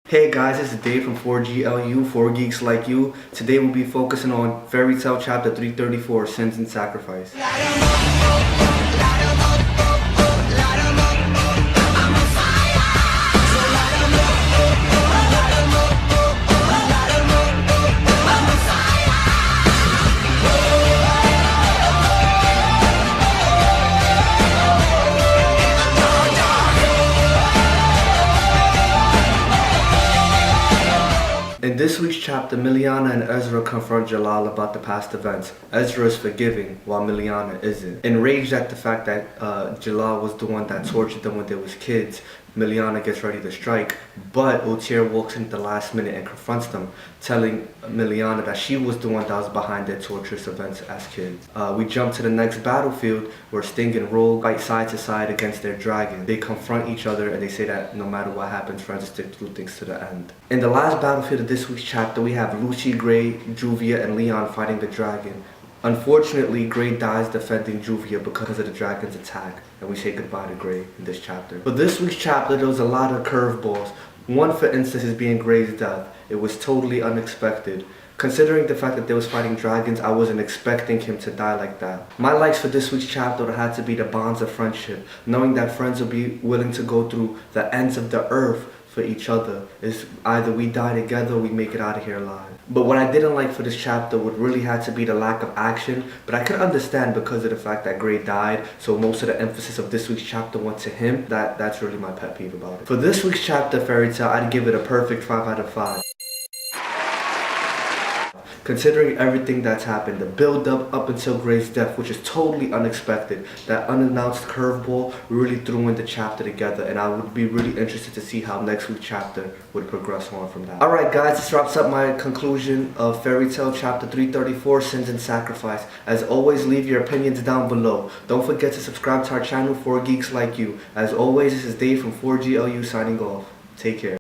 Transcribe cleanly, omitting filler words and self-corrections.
Hey guys, it's Dave from 4GLU, 4 Geeks Like You. Today we'll be focusing on Fairy Tail Chapter 334, Sins and Sacrifice. In this week's chapter, Miliana and Ezra confront Jalal about the past events. Ezra is forgiving, while Miliana isn't. Enraged at the fact that Jalal was the one that tortured them when they was kids, Miliana gets ready to strike, but Otier walks in at the last minute and confronts them, telling Miliana that she was the one that was behind their torturous events as kids. We jump to the next battlefield where Sting and Rogue fight side to side against their dragon. They confront each other and they say that no matter what happens, friends stick through things to the end. In the last battlefield of this week's chapter, we have Lucy, Gray, Juvia, and Leon fighting the dragon. Unfortunately, Gray dies defending Juvia because of the dragon's attack, and we say goodbye to Gray in this chapter. For this week's chapter, there was a lot of curveballs. One, for instance, is being Gray's death. It was totally unexpected. Considering the fact that they was fighting dragons, I wasn't expecting him to die like that. My likes for this week's chapter had to be the bonds of friendship, knowing that friends will be willing to go through the ends of the earth for each other. Is either we die together or we make it out of here alive. But what I didn't like for this chapter would really had to be the lack of action, but I could understand because of the fact that Gray died, so most of the emphasis of this week's chapter went to him. That's really my pet peeve about it. For this week's chapter, Fairy Tail, I'd give it a perfect 5 out of 5. Considering everything that's happened, the build-up up until Gray's death, which is totally unexpected, that unannounced curveball really threw in the chapter together, and I would be really interested to see how next week's chapter would progress on from that. Alright guys, this wraps up my conclusion of Fairy Tail Chapter 334, Sins and Sacrifice. As always, leave your opinions down below. Don't forget to subscribe to our channel for Geeks Like You. As always, this is Dave from 4GLU signing off. Take care.